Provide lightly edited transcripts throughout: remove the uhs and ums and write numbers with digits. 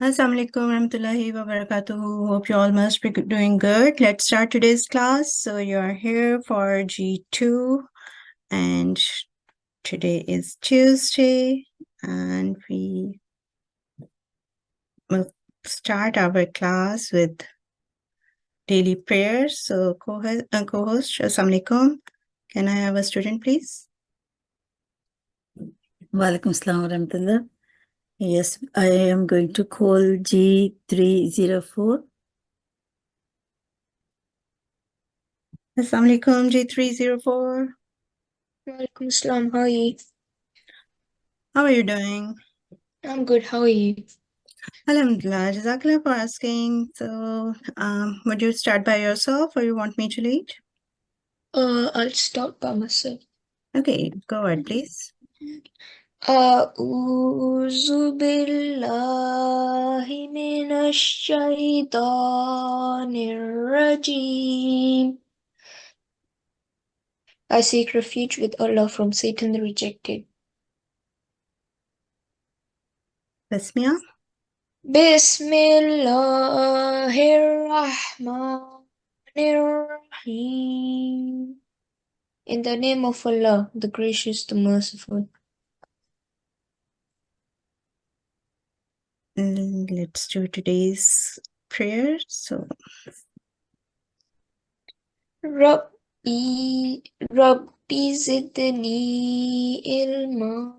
Assalamu alaikum warahmatullahi wabarakatuh. Hope you all must be doing good. Let's start today's class. So you are here for G2 and today is Tuesday and we will start our class with daily prayers. So co-host, Assalamu alaikum. Can I have a student please? Walaikum Assalam warahmatullah. Yes, I am going to call G304. Assalamu alaikum G304. Walaikum Assalam. How are you? How are you doing? I'm good. How are you? Alhamdulillah, Jazakallah for asking. So, would you start by yourself or you want me to lead? I'll start by myself. Okay, go ahead, please. أعوذ بالله من الشيطان الرجيم. I seek refuge with Allah from Satan the rejected. Bismillah. Bismillahirrahmanirrahim. In the name of Allah, the Gracious, the Merciful. Let's do today's prayer. So, Rabbi zidni ilma.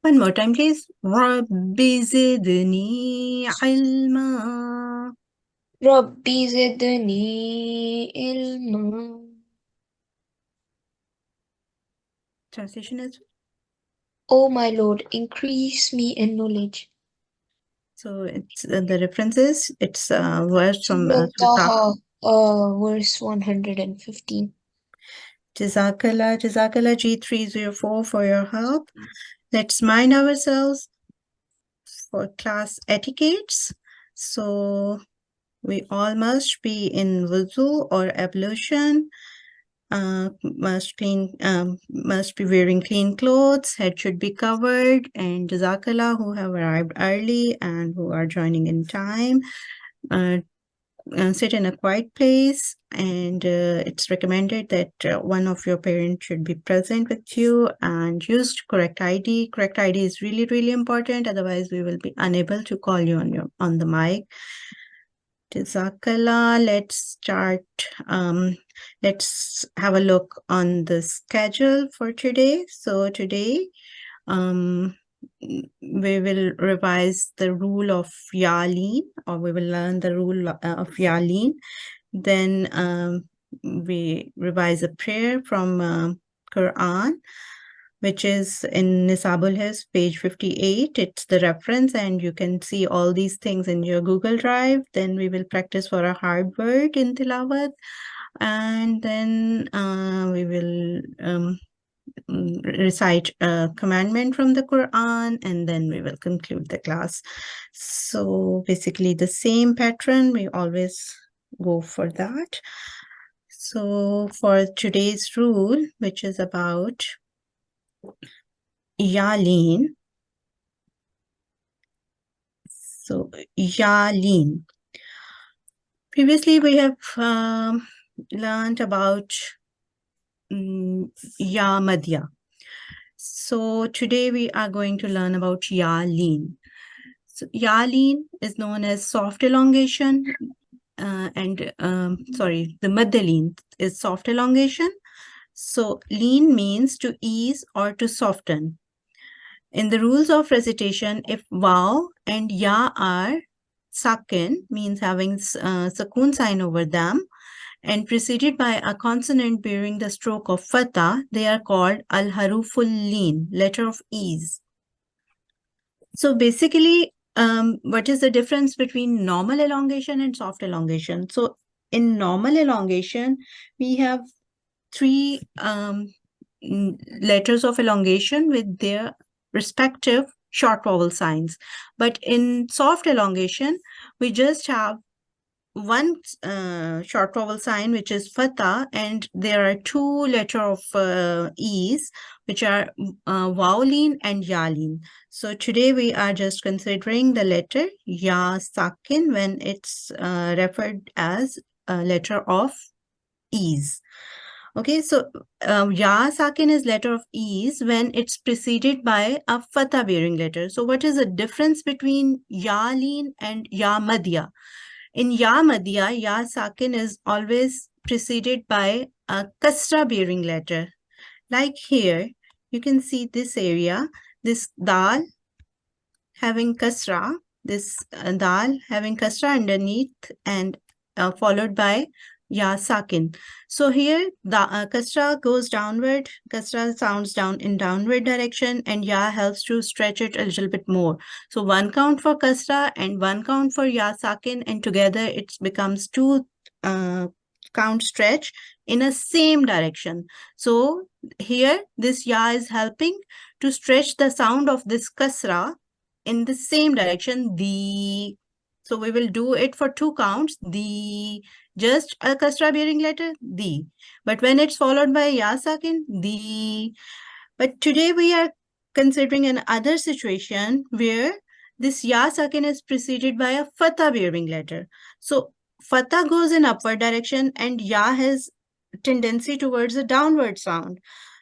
one more time, please. Rabbi zidni ilma. Rabbi zidni ilma. Translation is, O my Lord, increase me in knowledge. so it's the references. It's verse from Surah Taha. Taha, verse 115. Jazakallah G304 for your help. Let's mind ourselves for class etiquettes. So we all must be in wudu or ablution, must be wearing clean clothes, head should be covered, and Jazakallah who have arrived early and who are joining in time. Sit in a quiet place, and it's recommended that one of your parents should be present with you and use correct ID. Correct ID is really, really important. Otherwise, we will be unable to call you on the mic. Jazakallah. Let's start. Let's have a look on the schedule for today. So today, we will revise the rule of Yalin, or we will learn the rule of Yalin. Then we revise a prayer from Qur'an, which is in Nisabul Hifz, page 58. It's the reference, and you can see all these things in your Google Drive. Then we will practice for a hard word in Tilawat, and then we will recite a commandment from the Quran, and then we will conclude the class. So basically the same pattern, we always go for that. So for today's rule, which is about Yalin. So Yalin. Previously we have learned about Ya Madhya. So today we are going to learn about Yalin. So Yalin is known as soft elongation, the Madhya is soft elongation. So lean means to ease or to soften. In the rules of recitation, if Waw and Ya are sakin, means having sukoon sign over them, and preceded by a consonant bearing the stroke of fatha, they are called al-haruful lean, letter of ease. So basically, what is the difference between normal elongation and soft elongation? So in normal elongation, we have three letters of elongation with their respective short vowel signs. But in soft elongation, we just have one short vowel sign, which is fatha, and there are two letters of ease, which are vowelin and yalin. So today we are just considering the letter Ya Sakin when it's referred as a letter of ease. Okay, so Ya Sakin is letter of ease when it's preceded by a Fatha bearing letter. So what is the difference between Ya Leen and Ya Madhya? In Ya Madhya, Ya Sakin is always preceded by a Kasra bearing letter. Like here, you can see this area, this Dal having kasra, this dal having kasra underneath and followed by ya sakin. So here the kasra goes downward, kasra sounds down in downward direction and ya helps to stretch it a little bit more. So one count for kasra and one count for ya sakin and together it becomes two count stretch in a same direction. So here this ya is helping to stretch the sound of this kasra in the same direction, the. So we will do it for two counts, the, just a kasra bearing letter, the. But when it's followed by ya sakin, the. But today we are considering another situation where this ya sakin is preceded by a fatha bearing letter. So fatha goes in upward direction and ya has tendency towards a downward sound.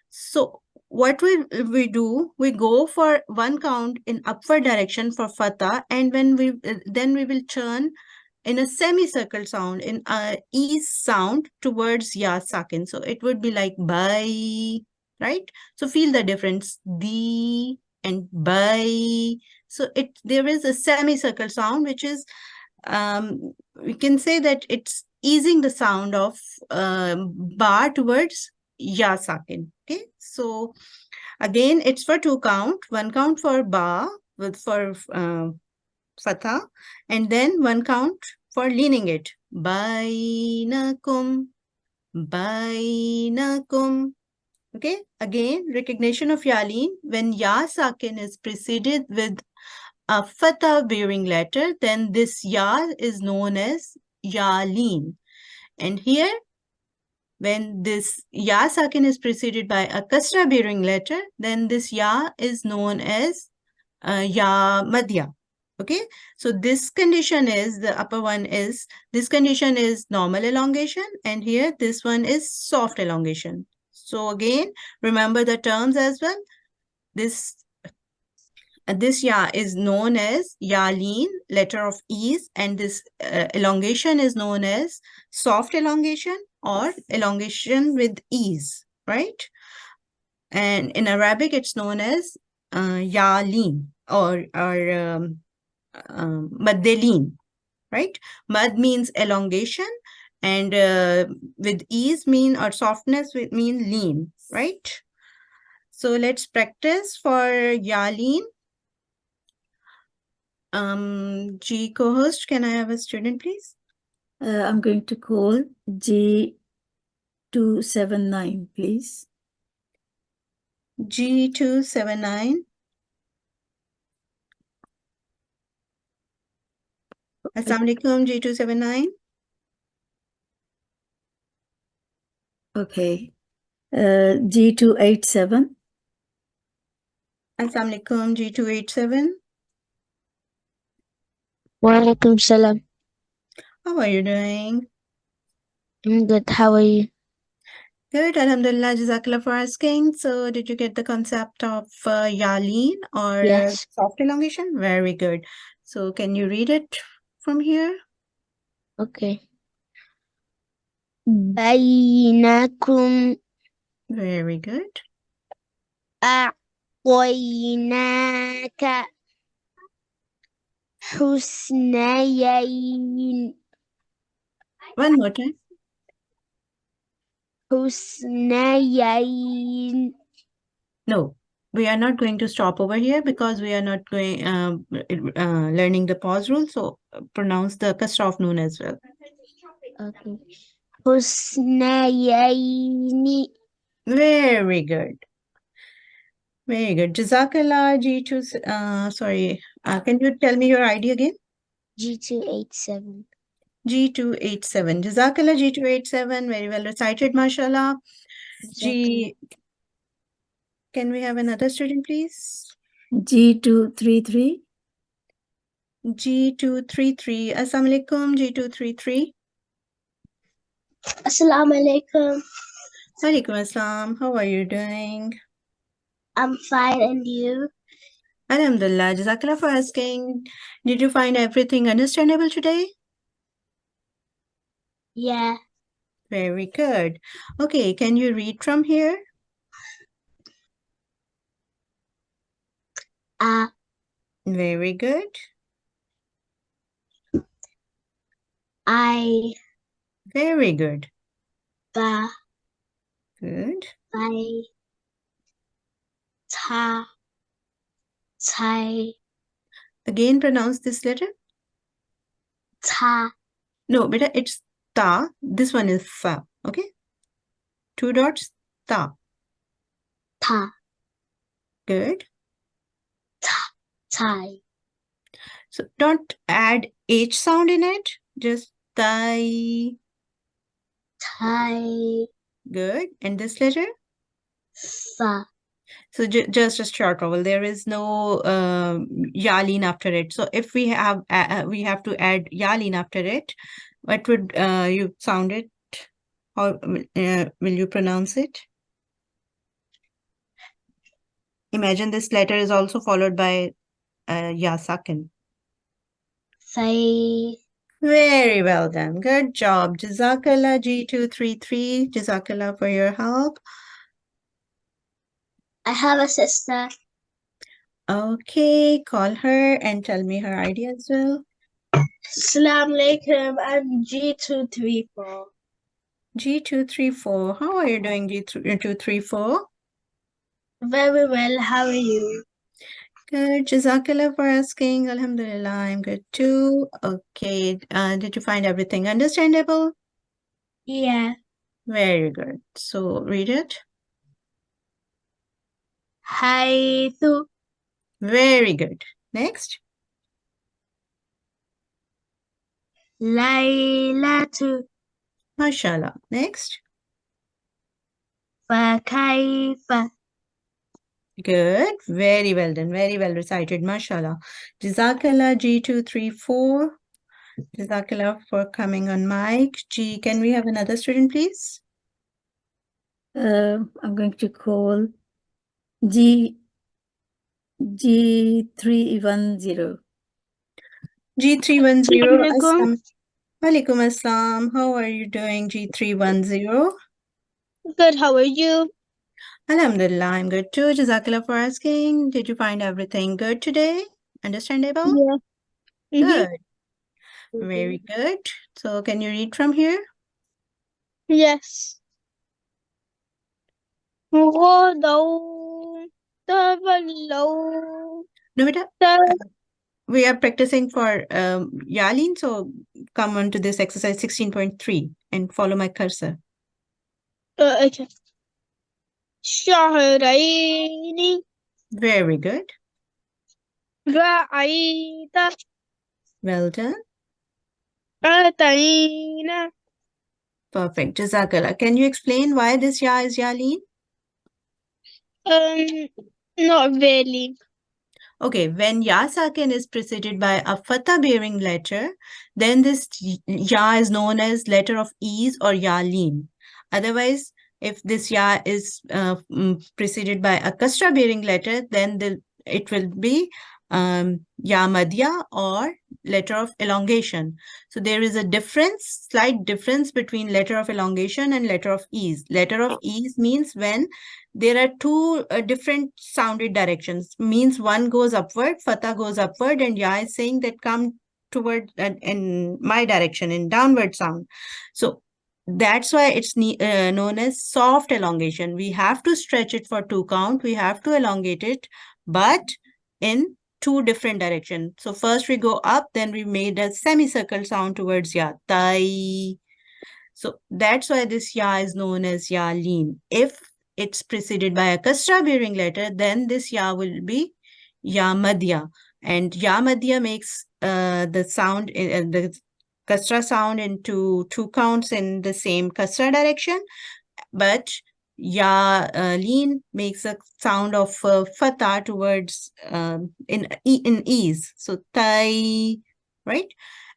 So what we do, we go for one count in upward direction for fatha, and when we then we will turn in a semicircle sound, in a ease sound towards ya sakin. So it would be like by, right? So feel the difference, the and by. So there is a semicircle sound which is we can say that it's easing the sound of ba towards ya sakin. Okay, so again it's for two count, one count for ba with for fatha, and then one count for leaning it. Bainakum, bainakum. Okay, again recognition of yaleen when ya sakin is preceded with a fatha bearing letter, then this ya is known as yaleen. And here, when this ya sakin is preceded by a kasra bearing letter, then this ya is known as ya madhya. Okay, so this condition is, the upper one is, this condition is normal elongation, and here this one is soft elongation. So again, remember the terms as well. This ya is known as yaleen, letter of ease, and this elongation is known as soft elongation or elongation with ease, right? And in Arabic, it's known as yaleen or maddeleen, right? Mad means elongation, and with ease mean, or softness mean lean, right? So let's practice for yaleen. G co-host, can I have a student, please? I'm going to call G279, please. G279. Assalamu alaikum, G279. Okay. G287. Assalamu alaikum, G287. Walaikum salam. How are you doing? I'm good. How are you? Good, alhamdulillah, jazakallah for asking. So did you get the concept of yaleen or Yes. soft elongation? Very good. So can you read it from here? Okay. بينكم Very good. أعطيناك حسنيين One more time. حسنيين. No, we are not going to stop over here because we are not going learning the pause rule. So pronounce the kasra of noon as well. Okay. حسنيين. Very good. Very good. Jazakallah G2. Sorry. Can you tell me your ID again? G287. G287. Jazakallah G287. Very well recited, mashallah. G. Can we have another student, please? G233. G233. Assalamu alaikum, G233. Assalamu alaikum. Walaikum assalam. How are you doing? I'm fine, and you? Alhamdulillah. Jazakallah for asking. Did you find everything understandable today? Yeah. Very good. Okay, can you read from here? Very good. I, Very good. ba, Good. bai, ta, tai, Again, pronounce this letter. ta, No, beta, it's ta. This one is fa. Okay. 2 dots. Ta. ta, Good. tai, So don't add H sound in it. Just tai. tai, Good. And this letter? fa. So just a short vowel. There is no yalin after it. So if we have to add yalin after it, what would you sound it? How will you pronounce it? Imagine this letter is also followed by ya sakin. Sai. Very well done. Good job. Jazakallah G233. Jazakallah for your help. I have a sister. Okay, call her and tell me her ID as well. Assalamu alaikum. I'm G234. G234. How are you doing, G234? Very well. How are you? Good. Jazakallah for asking. Alhamdulillah, I'm good too. Okay. Did you find everything understandable? Yeah. Very good. So read it. Haythu. Very good. Next. Laylatu. MashaAllah. Next. Fakaifa. Good. Very well done. Very well recited. MashaAllah. Jazakallah G234. Jazakallah for coming on mic. G, can we have another student, please? I'm going to call G310. G310. Walaikum assalam. How are you doing, G310? Good. How are you? Alhamdulillah, I'm good too. Jazakallah for asking. Did you find everything good today? Understandable? Yeah. Good. Very good. So can you read from here? Yes. غدوا تولوا No, beta. We are practicing for Yalin, so come on to this exercise 16.3 and follow my cursor. okay. شهرين Very good. رأيت Well done. أتينا. Perfect. Jazakallah. Can you explain why this ya is Yalin? Not really. Okay, when ya sakin is preceded by a fatha bearing letter, then this ya is known as letter of ease or yalin. Otherwise, if this ya is preceded by a kasra bearing letter, then it will be ya madhya or letter of elongation. So there is a difference, slight difference between letter of elongation and letter of ease. Letter of ease means when there are two different sounded directions. Means one goes upward, fatha goes upward, and ya is saying that come toward in my direction, in downward sound. So that's why it's known as soft elongation. We have to stretch it for 2 count. We have to elongate it, but in 2 different directions. So first we go up, then we made a semicircle sound towards ya, tai. So that's why this ya is known as ya lean. If it's preceded by a kasra bearing letter, then this ya will be ya madhya. And ya madhya makes the sound, the kasra sound into 2 counts in the same kasra direction. But Lean makes a sound of fatha towards in ease. So tai, right?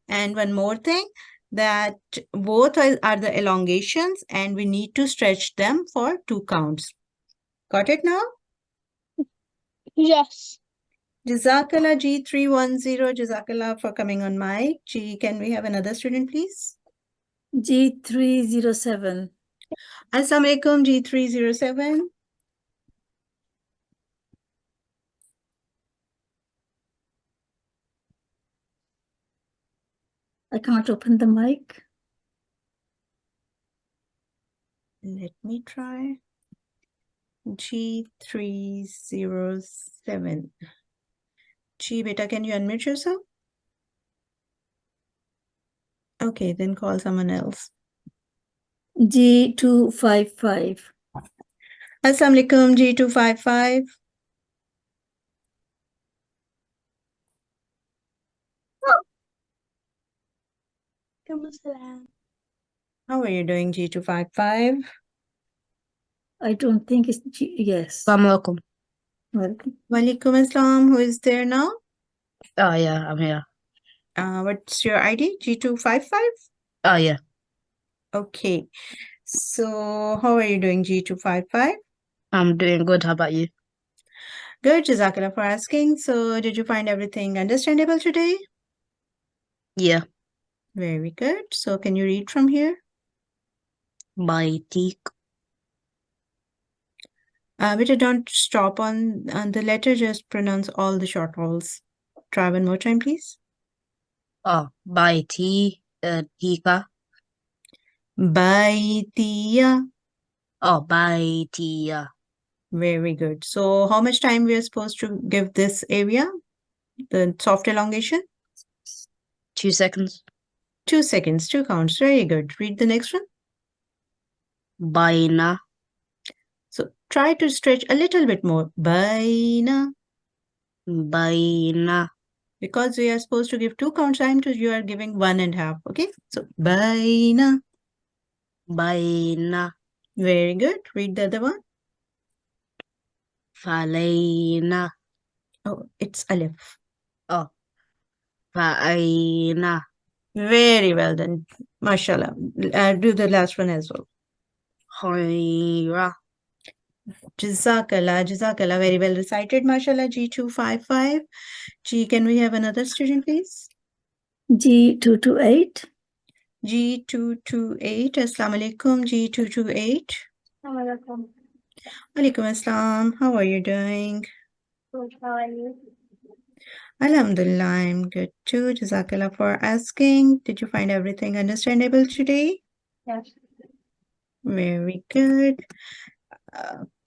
And one more thing, that both are the elongations and we need to stretch them for 2 counts. Got it now? Yes. Jazakallah G310. Jazakallah for coming on mic. G, can we have another student, please? G307. Assalamu alaikum, G307. I can't open the mic. Let me try. G307. G, beta, can you unmute yourself? Okay, then call someone else. G255. Assalamu alaikum, G255. How are you doing, G255? I don't think it's G. Yes. Welcome. Welcome. Walaikum assalam. Who is there now? Oh yeah, I'm here. What's your ID? G255? Oh yeah, Okay. So, how are you doing, G255? I'm doing good. How about you? Good, Jazakallah for asking. So, did you find everything understandable today? Yeah. Very good. So, can you read from here? Baitik. Beta, don't stop on the letter, just pronounce all the short vowels. Try one more time, please. Oh, Tika. Baitiya. Oh, Baitia. Very good. So, how much time we are supposed to give this area, the soft elongation? 2 seconds. 2 seconds, 2 counts. Very good. Read the next one. Baina. So, try to stretch a little bit more. Baina. Baina. Because we are supposed to give 2 count time, to you are giving 1.5. Okay. So, baina. Baina. Very good. Read the other one. Falaina. Oh, it's alif. Oh, Fa'aina. Very well done. MashaAllah. Do the last one as well. Khaira. Jazakallah. Jazakallah. Very well recited. MashaAllah. G255. G, can we have another student, please? G228. G228. Assalamu alaikum. G228. Alaikum assalam. How are you doing? Good, how are you? Alhamdulillah, I'm good too. Jazakallah for asking. Did you find everything understandable today? Yes. Very good.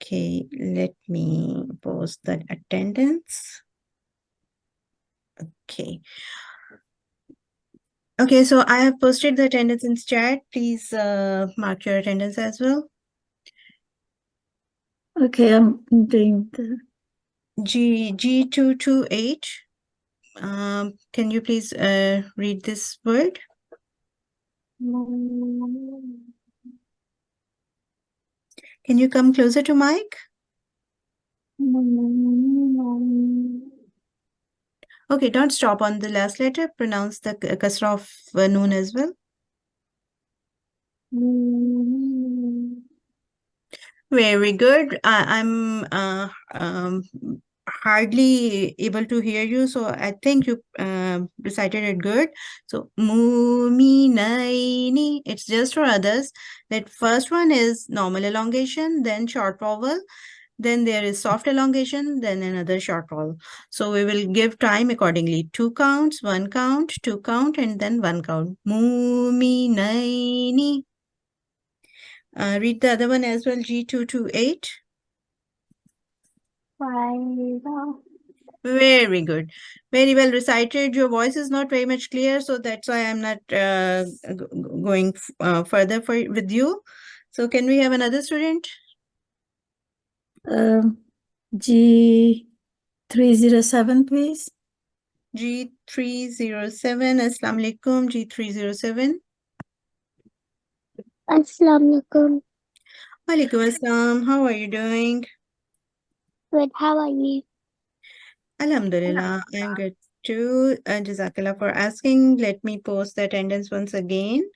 Okay, let me post the attendance. Okay. Okay, so I have posted the attendance in chat. Please mark your attendance as well. Okay, I'm doing the G228. Can you please read this word? Can you come closer to mic? Okay, don't stop on the last letter. Pronounce the kasra of noon as well. Very good. I'm hardly able to hear you, so I think you recited it good. So, muminaini. It's just for others. That first one is normal elongation, then short vowel. Then there is soft elongation, then another short vowel. So we will give time accordingly. 2 counts, 1 count, 2 count, and then 1 count. Muminaini. Read the other one as well, G228. Very good. Very well recited. Your voice is not very much clear, so that's why I'm not going further with you. So can we have another student? G307, please. G307. Assalamu alaikum, G307. Assalamu alaikum. Walaikum assalam. How are you doing? Good, how are you? Alhamdulillah, I'm good too. Jazakallah for asking. Let me post the attendance once again.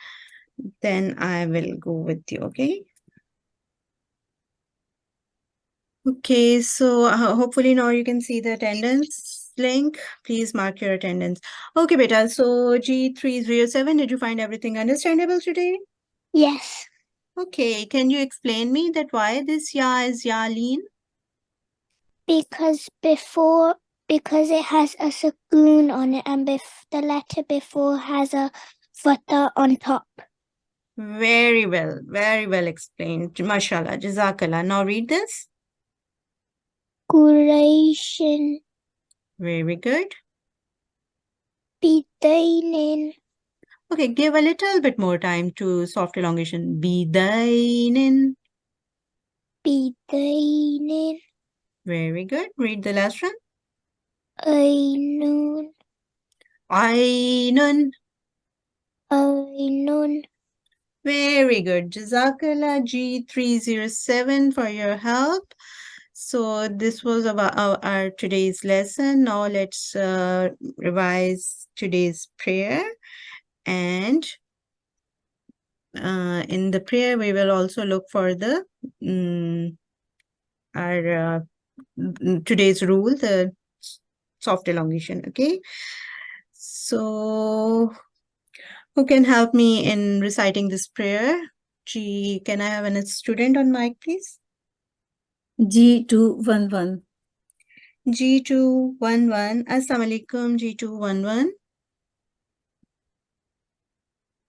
Then I will go with you, okay? Okay, so hopefully now you can see the attendance link. Please mark your attendance. Okay, beta. So G307, did you find everything understandable today? Yes, Okay, can you explain me that why this ya is yaleen? because it has a sukoon on it and the letter before has a fatha on top. Very well explained. Mashallah, Jazakallah. Now read this. Qurayshin Very good. bidainin Okay, give a little bit more time to soft elongation. Bidainin. bidainin Very good. Read the last one. ainun Ainun. ainun. Very good. Jazakallah G307 for your help. So this was about our today's lesson. Now let's revise today's prayer. And in the prayer, we will also look for the our today's rule, the soft elongation. Okay. So who can help me in reciting this prayer? Can I have a student on mic, please? G211. G211. Assalamu alaikum, G211.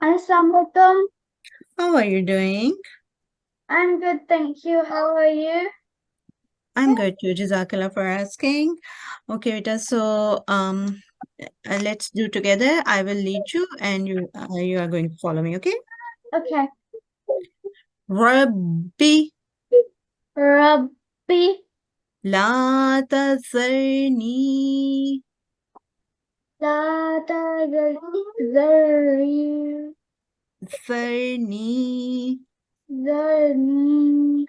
Assalamualaikum. How are you doing? I'm good, thank you. How are you? I'm good too. Jazakallah for asking. Okay, Rita. So let's do together. I will lead you, and you are going to follow me. Okay. Okay. Rabbi Rabbi la tazarni la tazarni zarni. zarni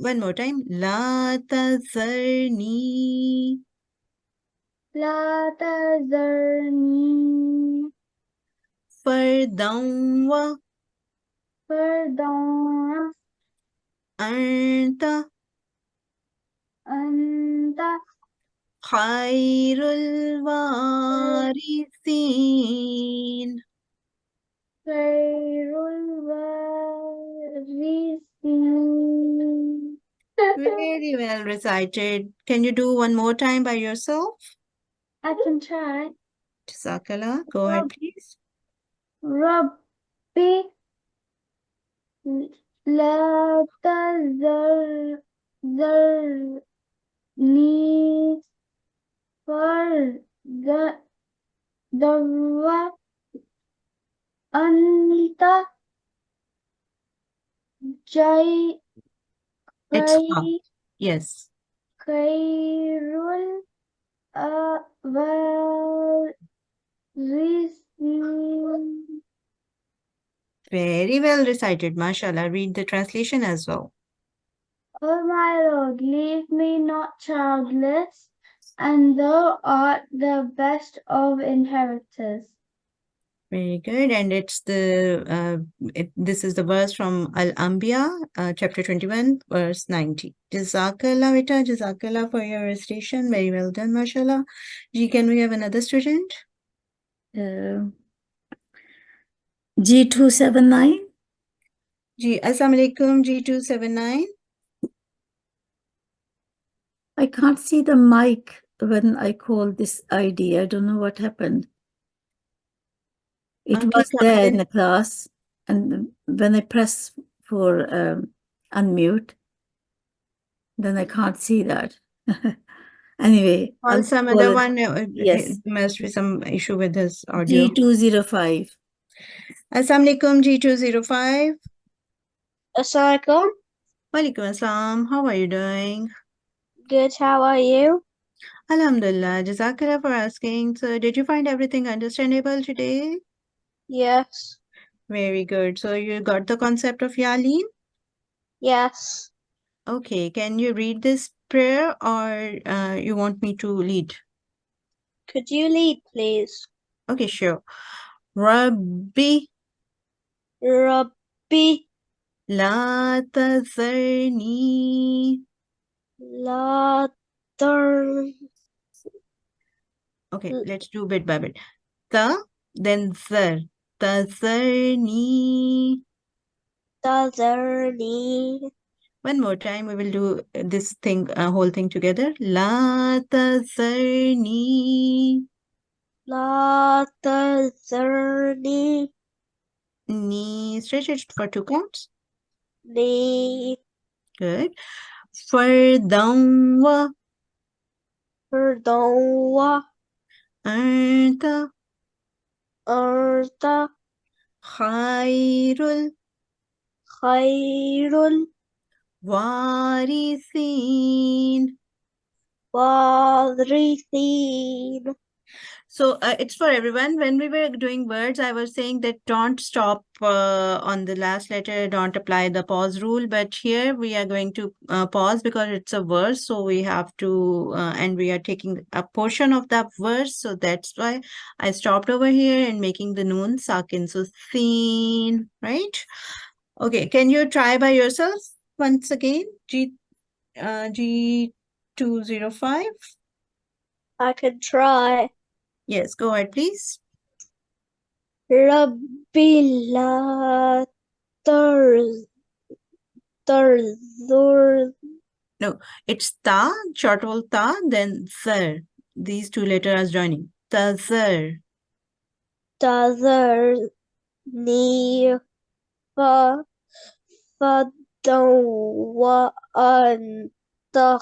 One more time. La tazarni la tazarni fardan wa fardan anta anta khairul warithin. khairul warithin. Very well recited. Can you do one more time by yourself? I can try. Jazakallah. Go ahead, please. Rabbi la tazarni fardan anta jai It's fa. Yes. khairul warithin. Very well recited. MashaAllah. Read the translation as well. O my Lord, leave me not childless, and thou art the best of inheritors. Very good. And it's this is the verse from Al-Anbiya, chapter 21, verse 90. Jazakallah, Vita. Jazakallah for your recitation. Very well done, mashallah. Can we have another student? G279. Assalamu alaikum, G279. I can't see the mic when I call this ID. I don't know what happened. It Okay, was so there in the class, and when I press for unmute, then I can't see that. Anyway, I'll some call other it. one, Yes. there must be some issue with his audio. G205. Assalamu alaikum, G205. Assalamualaikum. Walaikum assalam. How are you doing? Good, how are you? Alhamdulillah. Jazakallah for asking. So, did you find everything understandable today? Yes. Very good. So, you got the concept of Yaleen? Yes. Okay, can you read this prayer or you want me to lead? Could you lead, please? Okay, sure. Rabbi Rabbi la tazarni. la tar Okay, let's do bit by bit. Ta, then zar. Tazarni. tazarni One more time, we will do this thing, whole thing together. La tazarni. la tazarni Ni, stretch it for 2 counts. ni Good. Fardan wa fardawa anta arta khairul khairul warithin. warithin. So it's for everyone. When we were doing words, I was saying that don't stop on the last letter, don't apply the pause rule. But here we are going to pause because it's a verse. So we have to, and we are taking a portion of that verse. So that's why I stopped over here and making the noon sakin. So seen, right? Okay, can you try by yourself once again? G205. I can try. Yes, go ahead, please. Rabbi la tarzur No, it's ta, short vowel ta, then zar. These 2 letters are joining. Tazar. tazarni fa fadawa anta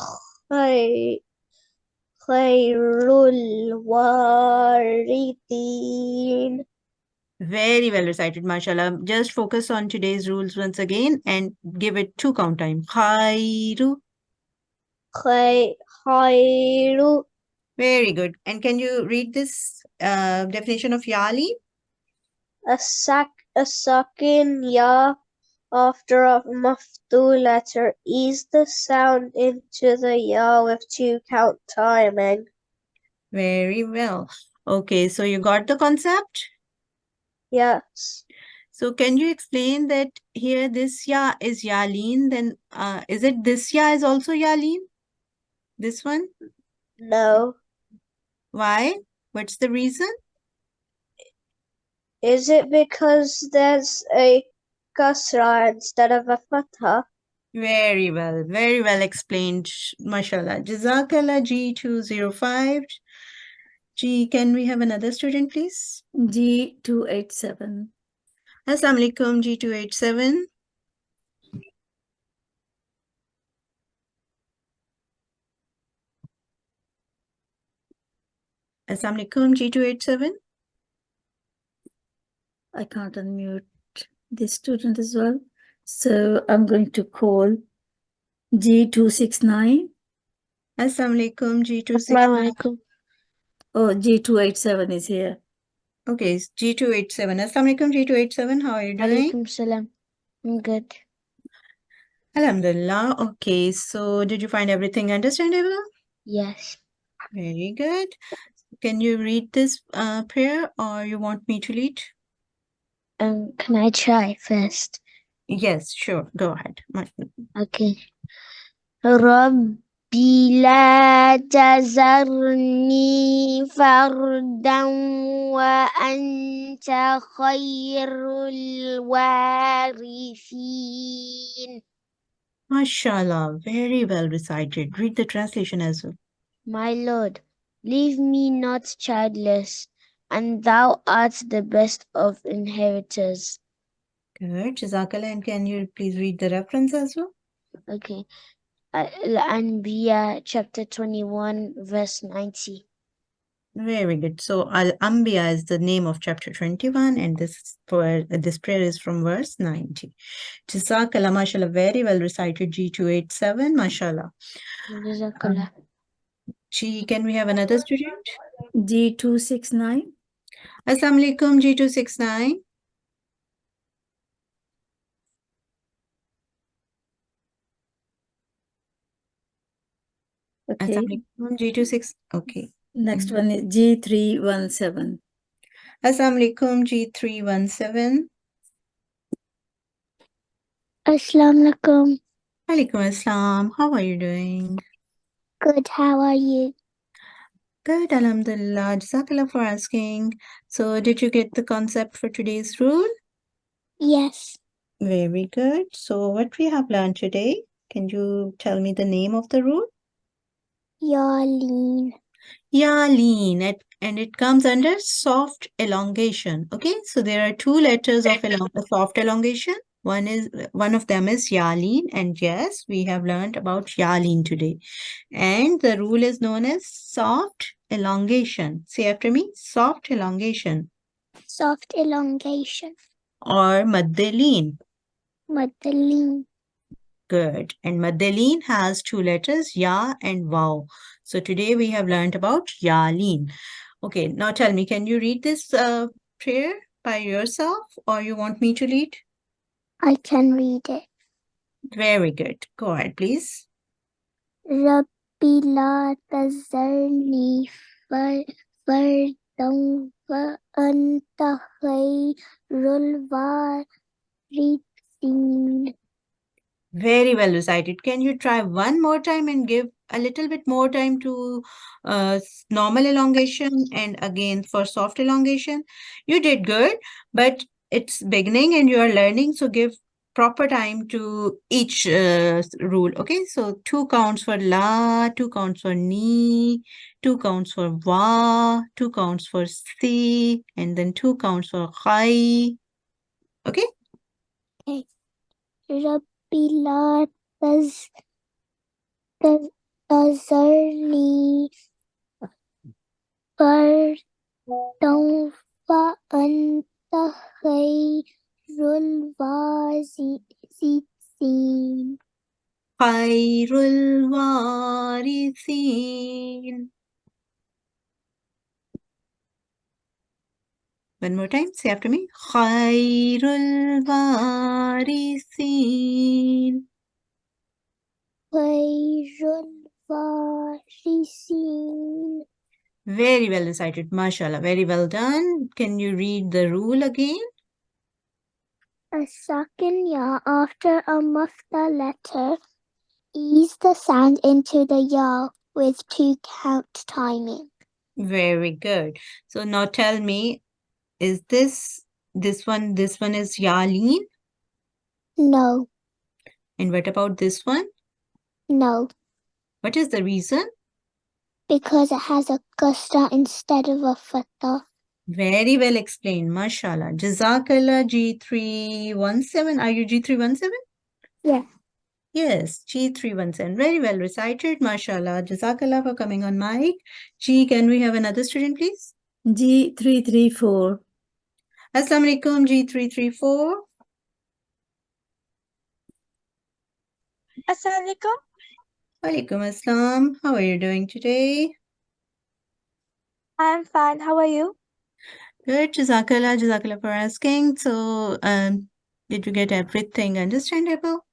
khairul warithin. Very well recited, mashallah. Just focus on today's rules once again and give it 2 count time. Khairu. Khairu Very good. And can you read this definition of yali? a sakin ya after a maftu letter. Ease the sound into the ya with 2 count timing. Very well. Okay, so you got the concept? Yes. So can you explain that here this ya is yalin, then is it this ya is also yalin? This one? No. Why? What's the reason? Is it because there's a kasra instead of a fatha? Very well explained, mashallah. Jazakallah G205. G, can we have another student, please? G287. Assalamu alaikum, G287. Assalamu alaikum, G287. I can't unmute this student as well. So I'm going to call G269. Assalamu alaikum, G269. Assalamualaikum. Oh, G287 is here. Okay, G287. Assalamu alaikum, G287. How are you doing? Alaikum salam. I'm good. Alhamdulillah. Okay, so did you find everything understandable? Yes. Very good. Can you read this prayer or you want me to lead? Can I try first? Yes, sure. Go ahead. Okay. ربي لا تذرني فردا وأنت خير الوارثين. MashaAllah, very well recited. Read the translation as well. My Lord, leave me not childless, and thou art the best of inheritors. Good. Jazakallah. And can you please read the reference as well? Okay. Al-Anbiya chapter 21 verse 90. Very good. So Al-Anbiya is the name of chapter 21 and this prayer is from verse 90. Jazakallah, mashallah, very well recited G287, mashallah. Jazakallah. G, can we have another student? G269. Assalamu alaikum, G269. Okay. Assalamualaikum G26. Okay. Next one is G317. Assalamualaikum G317. Assalamualaikum. Alaikum Assalam. How are you doing? Good, how are you? Good, Alhamdulillah. Jazakallah for asking. So, did you get the concept for today's rule? Yes. Very good. So, what we have learned today? Can you tell me the name of the rule? Yarleen. Yeah, lean. And it comes under soft elongation. Okay, so there are two letters of soft elongation. One of them is Yalin, and yes, we have learned about Yalin today. And the rule is known as soft elongation. Say after me, soft elongation Soft elongation. or Maddelin. Madleen. Good. And Maddelin has two letters, Ya and Wow. So today we have learned about Yalin. Okay, now tell me, can you read this prayer by yourself or you want me to read? I can read it. Very good. Go ahead, please. Rabbi la tazarni fardan wa anta khairul warithin. Very well recited. Can you try one more time and give a little bit more time to normal elongation and again for soft elongation? You did good, but it's beginning and you are learning, so give proper time to each rule. Okay, so 2 counts for la, 2 counts for ni, 2 counts for wa, 2 counts for si, and then 2 counts for khai. Okay. Okay. Rabbi la tazarni fardan wa anta khairul warithin. Khairul warithin. One more time, say after me. Khairul warithin. Khairul warithin. Very well recited, mashallah. Very well done. Can you read the rule again? A second ya after a mufta letter, ease the sound into the ya with 2 count timing. Very good. So now tell me, is this one is Yalin? No, And what about this one? no, What is the reason? because it has a gusta instead of a fatha. Very well explained, mashallah. Jazakallah G317. Are you G317? Yeah. Yes, G317. Very well recited, mashallah. Jazakallah for coming on mic. G, can we have another student, please? G334. Assalamu alaikum, G334. Assalamualaikum. Walaikum assalam. How are you doing today? I'm fine. How are you? Good, Jazakallah for asking. So, did you get everything understandable?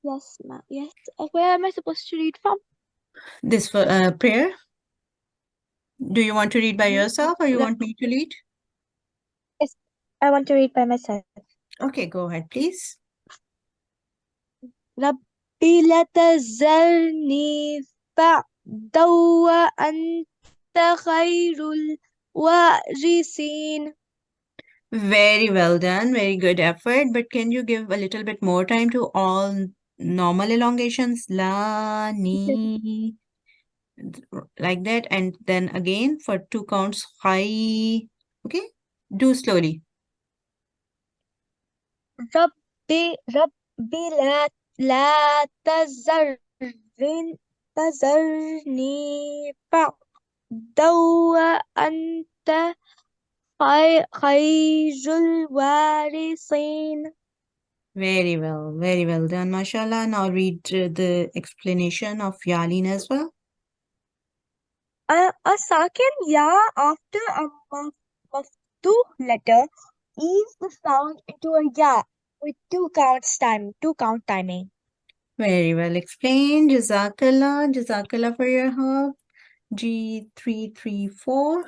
Yes, ma'am. Yes. Where am I supposed to read from? This prayer? Do you want to read by yourself or you want me to read? Yes, I want to read by myself. Okay, go ahead, please. ربي لا تذرني بعدا وأنت خير الوارثين. Very well done. Very good effort. But can you give a little bit more time to all normal elongations? La, ni, like that. And then again for 2 counts, high. Okay? Do slowly. ربي لا تذرني بعدا وأنت خير الوارثين. Very well. Very well done, mashallah. Now read the explanation of Yalin as well. A second ya after a maftuh letter ease the sound into a ya with 2 count timing. Very well explained. Jazakallah. Jazakallah for your help. G334.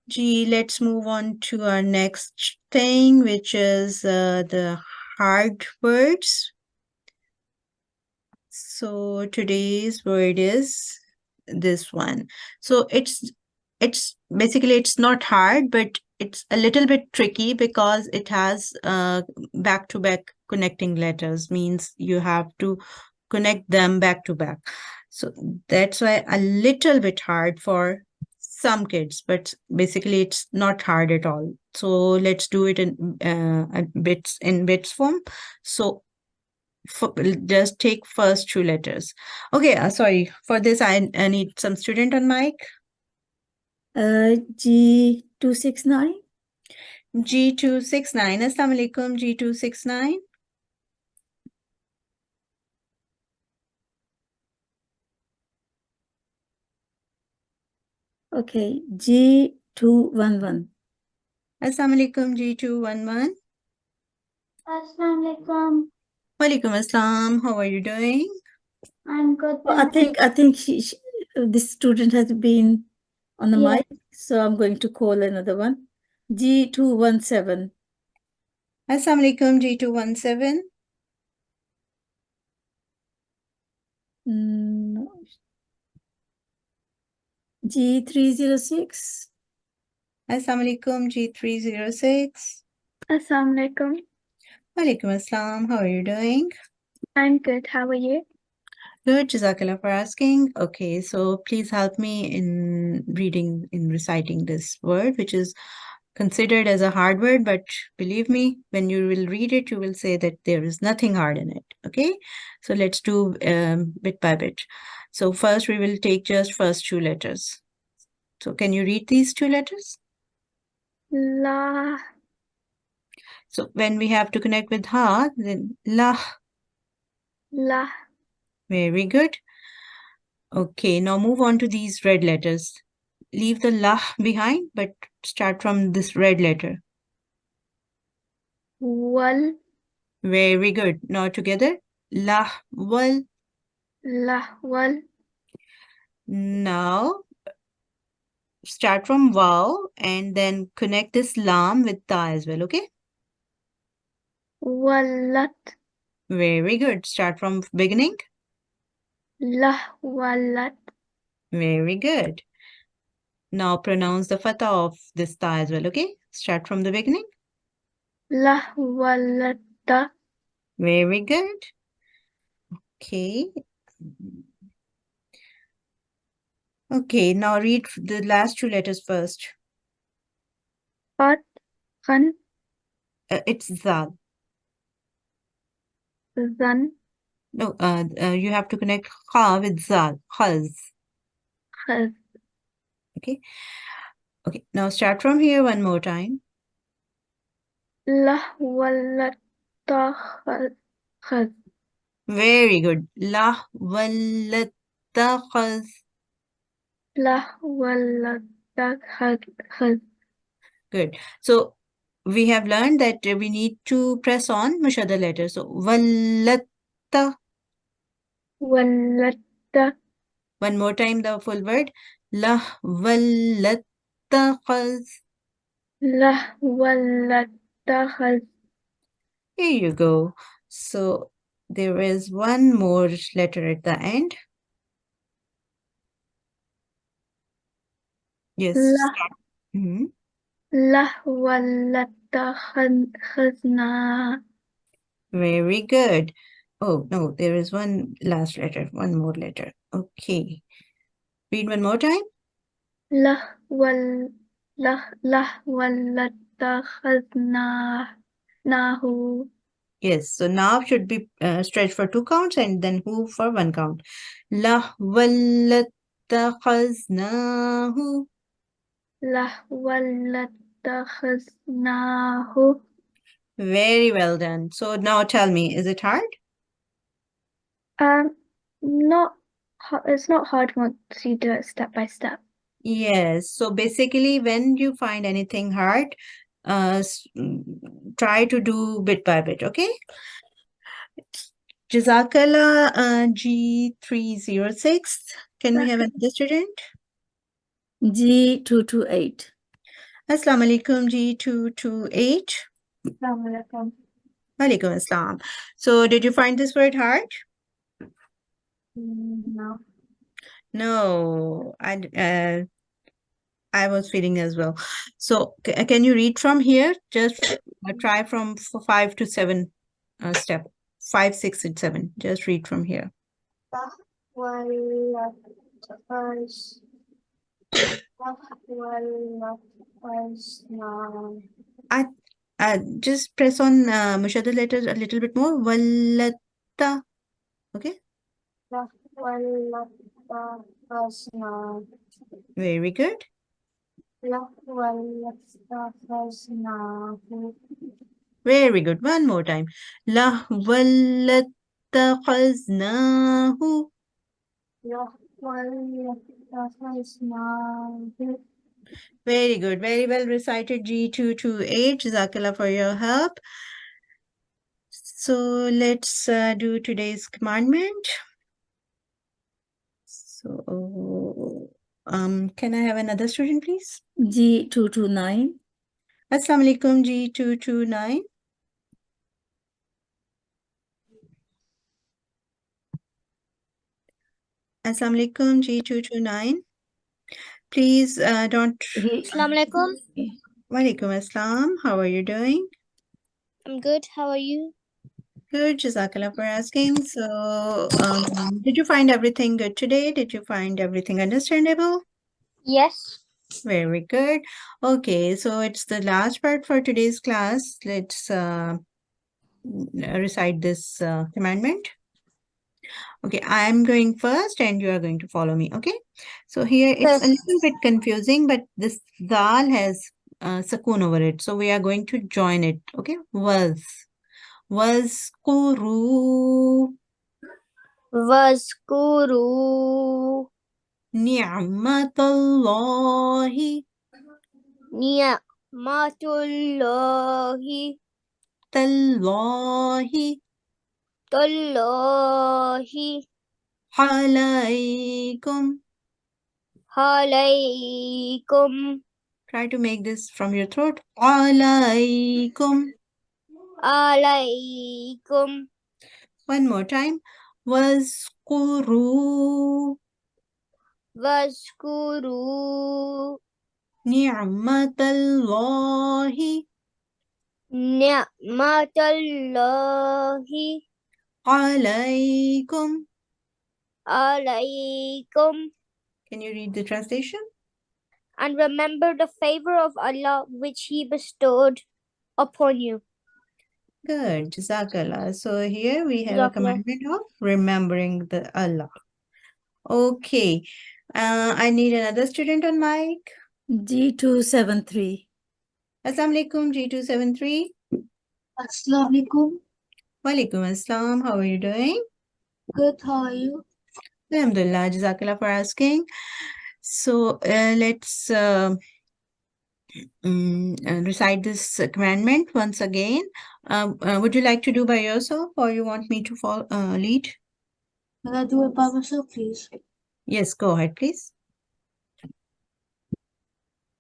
G, let's move on to our next thing, which is the hard words. So today's word is this one. So it's basically it's not hard, but it's a little bit tricky because it has back-to-back connecting letters, means you have to connect them back to back. So that's why a little bit hard for some kids, but basically it's not hard at all. So let's do it in bits form. So just take first two letters. Okay, sorry. For this, I need some student on mic. G269. G269. Assalamu alaikum, G269. Okay, G211. Assalamu alaikum, G211. Assalamu alaikum. Walaikum assalam. How are you doing? I'm good. Oh, I think this student has been on the Yeah. mic, so I'm going to call another one. G217. Assalamu alaikum, G217. No. G306. Assalamu alaikum, G306. Assalamu alaikum. Walaikum assalam. How are you doing? I'm good. How are you? Good, Jazakallah for asking. Okay, so please help me in reciting this word, which is considered as a hard word, but believe me, when you will read it, you will say that there is nothing hard in it. Okay, so let's do bit by bit. So first we will take just first two letters. So can you read these two letters? La. So when we have to connect with ha, then la. La. Very good. Okay, now move on to these red letters. Leave the la behind, but start from this red letter. Wal. Very good. Now together. La, wal. La. Wal. Now start from wow and then connect this lam with ta as well, okay? Walat. Very good. Start from beginning. La. Walat. Very good. Now pronounce the fatha of this ta as well, okay? Start from the beginning. La. Walata. Very good. Okay. Okay, now read the last two letters first. Qad. Khan. It's zal. Zan. No, you have to connect kha with zal. Khaz. Khaz. Okay. Okay, now start from here one more time. La. Walata. Khaz. Khaz. Very good. La wallatta khaz. La. Walata. Khaz. Khaz. Good. So we have learned that we need to press on mushadda letters. So wallatta. Walata. One more time the full word. La wallatta khaz. La. Walata. Khaz. Here you go. So there is one more letter at the end. Yes. La. Mhm. La. Walata. Khazna. Very good. Oh, no, there is one last letter, one more letter. Okay. Read one more time. La. Walata. Khazna. Nahu. Yes, so now should be stretched for two counts and then who for one count. La wallatakhaznahu. La. Walata. Khaznahu. Very well done. So now tell me, is it hard? Not. It's not hard once you do it step by step. Yes. So basically, when you find anything hard, try to do bit by bit, okay? Jazakallah G306. Can we have another student? G228. Assalamu alaikum G228. Walaikum assalam. So did you find this word hard? No. No, I was feeling as well. So can you read from here? Just try from 5 to 7 step. 5, 6, and 7. Just read from here. Just press on mushadda letters a little bit more. Wallatta. Okay. Very good. Very good. One more time. La wallattakhadnahu. Very good. Very well recited G228. Jazakallah for your help. So let's do today's commandment. So can I have another student, please? G229. Assalamu alaikum G229. Assalamu alaikum G229. Please don't. Assalamu alaikum. Walaikum assalam. How are you doing? I'm good. How are you? Good. Jazakallah for asking. So did you find everything good today? Did you find everything understandable? Yes. Very good. Okay, so it's the last part for today's class. Let's recite this commandment. Okay, I'm going first and you are going to follow me. Okay, so here it's a little bit confusing, but this dal has sukoon over it. So we are going to join it. Okay, wazkuru Wazkuru ni'matallahi ni'matullahi tallahi tallahi alaykum. alaykum Try to make this from your throat. Alaykum. alaykum One more time. Wazkuru wazkuru ni'matallahi ni'matallahi alaykum. alaykum. Can you read the translation? And remember the favor of Allah which He bestowed upon you. Good. Jazakallah. So here we have a Jazakallah. commandment of remembering the Allah. Okay. I need another student on mic. G273. Assalamu alaikum G273. Assalamu alaikum. Walaikum assalam. How are you doing? Good, how are you? Alhamdulillah. Jazakallah for asking. So let's recite this commandment once again. Would you like to do by yourself or you want me to lead? Can I do it by myself, please? Yes, go ahead, please.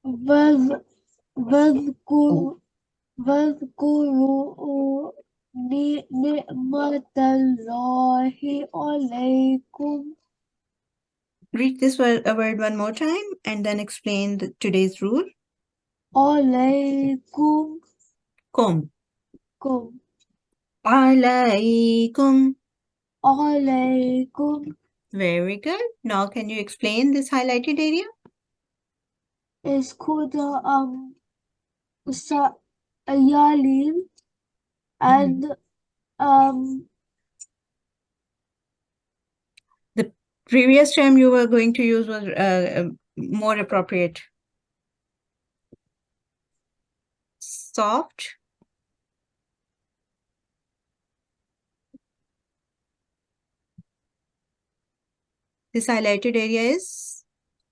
واذكروا نعمة الله عليكم Read this word one more time and then explain today's rule. عليكم Kum. Alaykum. عليكم Very good. Now can you explain this highlighted area? is called Yalim and The previous term you were going to use was more appropriate. Soft. This highlighted area is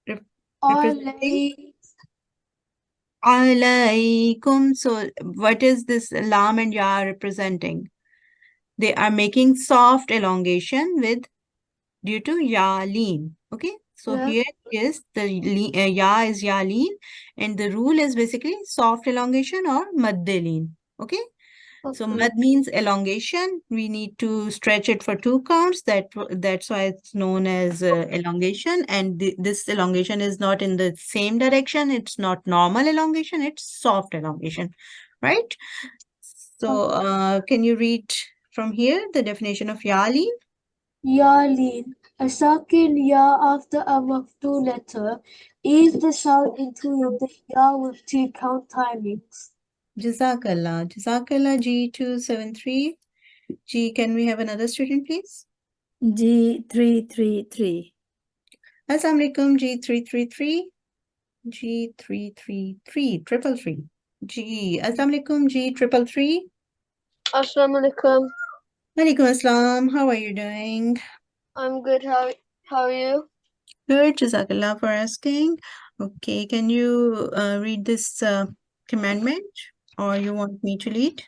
representing alaykum. So what is this lam and ya representing? they are making soft elongation with due to ya lean. Okay, so Yeah. here is the ya is ya lean, and the rule is basically soft elongation or madde lean. Okay, so Okay. mad means elongation. We need to stretch it for 2 counts. That's why it's known as elongation. And this elongation is not in the same direction. It's not normal elongation. It's soft elongation, right? So can you read from here the definition of yali? Yalin. A second ya after a maftu letter. Ease the sound into the ya with 2 count timings. Jazakallah. Jazakallah G273. G, can we have another student, please? G333. Assalamu alaikum, G333. G333. Triple three. G. Assalamu alaikum, G333. Assalamu alaikum. Walaikum assalam. How are you doing? I'm good. How are you? Good. Jazakallah for asking. Okay, can you read this commandment, or you want me to lead?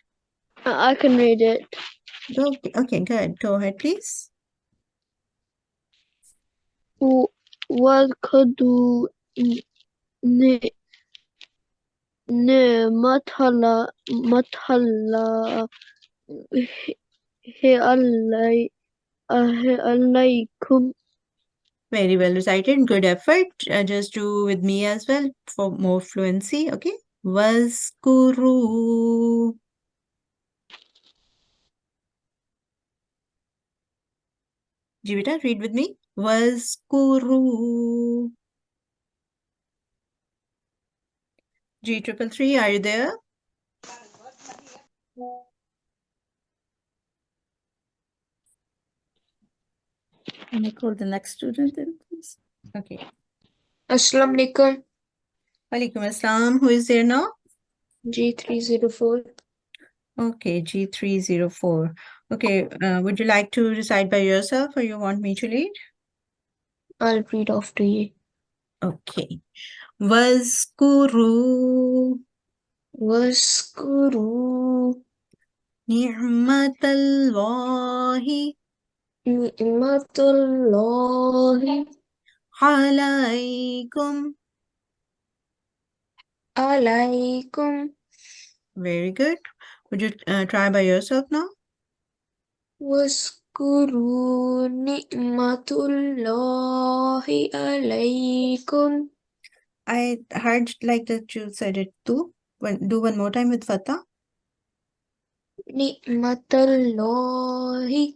I can read it. Okay, good. Go ahead, please. وَاذْكُرُوا نِعْمَةَ اللَّهِ عَلَيْكُمْ. Very well recited. Good effort. Just do with me as well for more fluency. Okay. Wazkuru. Jivita, read with me. Wazkuru. G333, are you there? Can I call the next student then, please? Okay. Assalamu alaikum. Walaikum assalam. Who is there now? G304. Okay, G304. Okay, would you like to recite by yourself or you want me to lead? I'll read after you. Okay. Wazkuru وَاذْكُرُوا ni'matallahi نِعْمَةَ اللَّهِ alaykum. عَلَيْكُمْ. Very good. Would you try by yourself now? واذكروا نعمة الله عليكم. I heard like that you said it too. Do one more time with Fatah. نعمة الله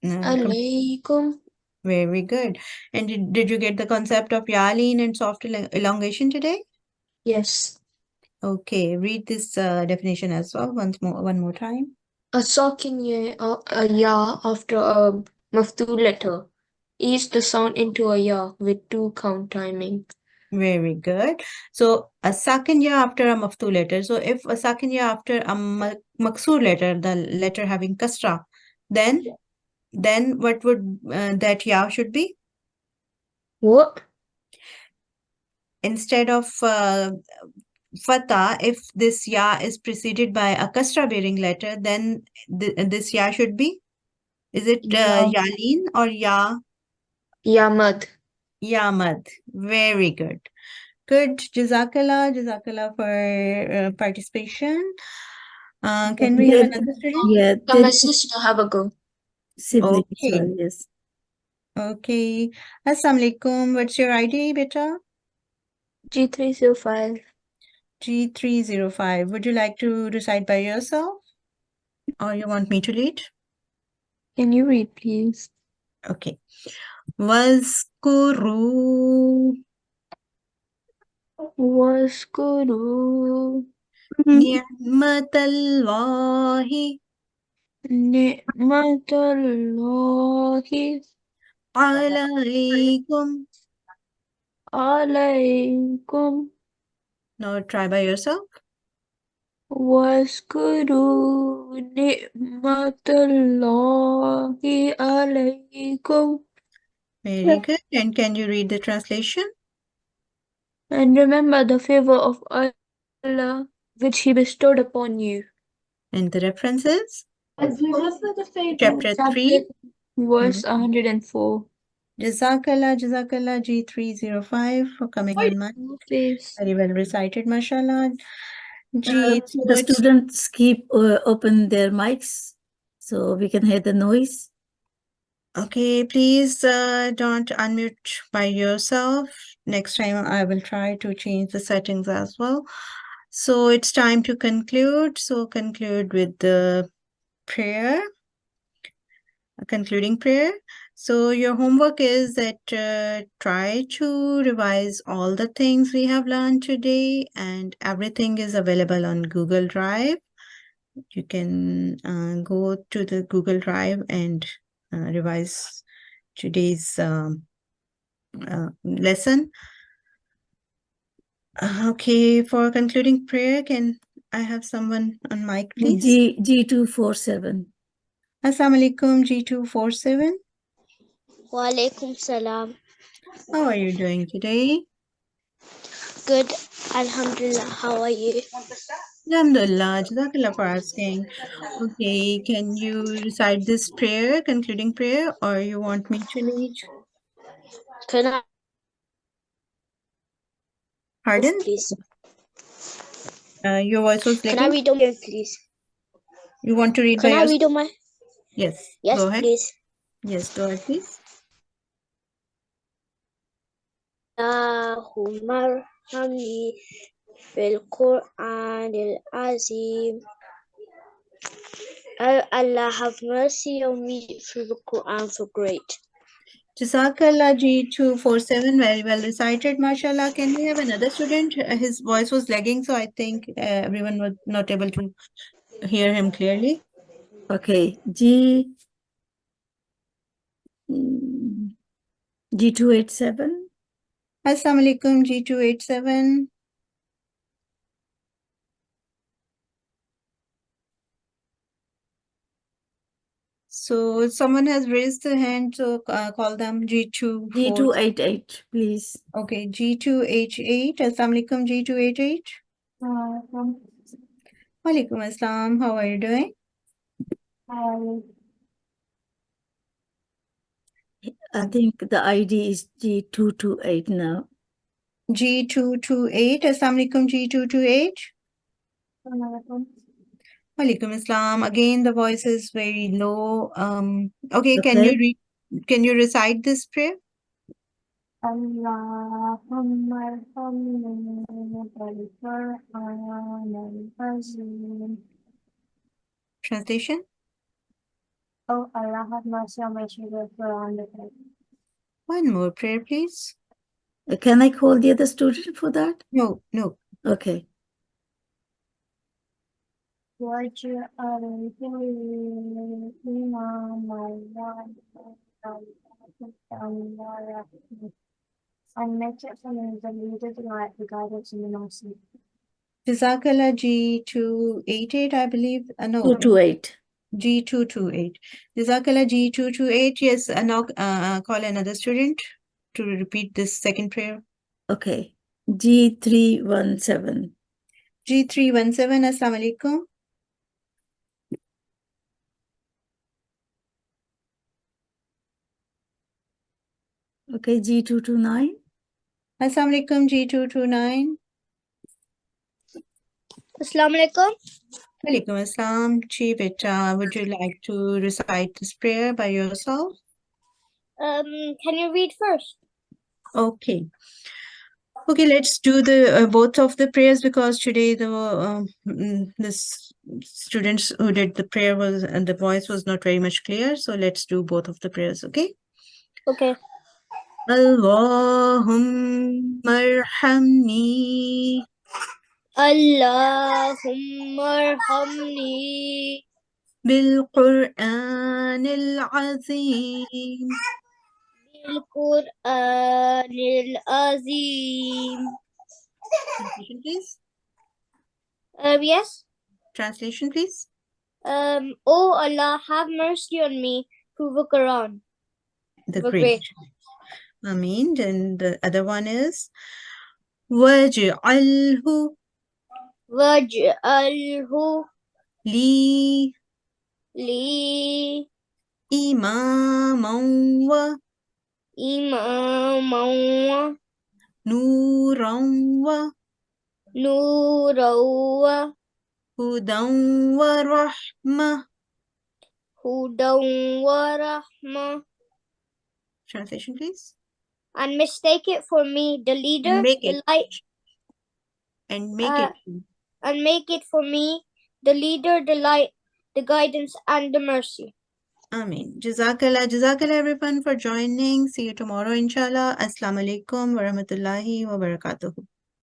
عليكم. Very good. And did you get the concept of yalin and soft elongation today? Yes. Okay, read this definition as well one more time. A sock a ya after a maftu letter. Ease the sound into a ya with 2 count timing. Very good. So a second ya after a maftu letter. So if a second ya after a maksur letter, the letter having kasra, then what would that ya should be? What? Instead of fatah, if this ya is preceded by a kasra bearing letter, then this ya should be? Is it Ya. yalin or ya? Yamad. Yamad. Very good. Good. Jazakallah for participation. Can we have another student? Yeah, Can my sister have a go? sibling, Okay. sorry, yes. Okay. Assalamu alaikum. What's your ID, beta? G305. G305. Would you like to recite by yourself? Or you want me to lead? Can you read, please? Okay. Wazkuru واذكروا ni'matallahi نعمة الله alaykum. عليكم. Now try by yourself. واذكروا نعمة الله عليكم. Very good. And can you read the translation? And remember the favor of Allah which He bestowed upon you. And the reference is Chapter chapter 3. verse 104. Jazakallah, Jazakallah G305 for coming on mic. Please. Very well recited, mashallah. G, so The it's students keep open their mics so we can hear the noise. okay. Please don't unmute by yourself. Next time I will try to change the settings as well. So it's time to conclude. So conclude with the prayer, a concluding prayer. So your homework is that try to revise all the things we have learned today, and everything is available on Google Drive. You can go to the Google Drive and revise today's lesson. Okay, for concluding prayer, can I have someone on mic, please? G247. Assalamu alaikum, G247. Wa alaikum salam. How are you doing today? Good. Alhamdulillah. How are you? Alhamdulillah, Jazakallah for asking. Okay, can you recite this prayer, concluding prayer, or you want me to lead? Can I Pardon? please? Your voice was Can I lagging. read on my please? You want to read by Can I yourself? read on my? Yes, Yes, go ahead. please. Yes, go ahead, please. Allahumma arhamni Bil-Qur'an Azim. Oh Allah, have mercy on me through the Quran so great. Jazakallah G247, very well recited, mashallah. Can we have another student? His voice was lagging, so I think everyone was not able to hear him clearly. Okay, G287. Assalamu alaikum, G287. So someone has raised their hand, so call them G2. G288, please. Okay, G2H8. Assalamu alaikum, G2H8. Walaikum assalam. How are you doing? I think the ID is G228 now. G228. Assalamu alaikum, G228. Walaikum assalam. Again, the voice is very low. Okay, Okay. can you recite this prayer? Allahumma arhamni Bil-Qur'an Azim. Translation. Oh Allah, have mercy on me through the Quran. One more prayer, please. Can I call the other student for that? No. Okay. And make it for me the leader, the light, the guidance, and the mercy. Jazakallah G288, I believe. No. 228. G228. Jazakallah G228. Yes, now call another student to repeat this second prayer. Okay. G317. G317. Assalamu alaikum. Okay, G229. Assalamu alaikum, G229. Assalamu alaikum. Walaikum assalam. Chi beta, would you like to recite this prayer by yourself? Can you read first? Okay. Okay, let's do the both of the prayers, because today the students who did the prayer was, and the voice was not very much clear. So let's do both of the prayers. Okay. Okay. Allahumma arhamni Allahumma arhamni Bil-Qur'an al-Azim. Bil-Qur'an Azim. Translation, please. Yes. Translation, please. Oh Allah, have mercy on me through the Quran. The The great. Ameen. And the other one is Waj'alhu Waj'alhu Li li imaman wa imaman nuran wa nuran hudan wa rahmah. hudan wa rahmah. Translation, please. And mistake it for me, the leader, And make the it. light, And make it true. and make it for me, the leader, the light, the guidance, and the mercy. Ameen. Jazakallah. Jazakallah everyone for joining. See you tomorrow, inshallah. Assalamu alaikum wa rahmatullahi wa barakatuhu.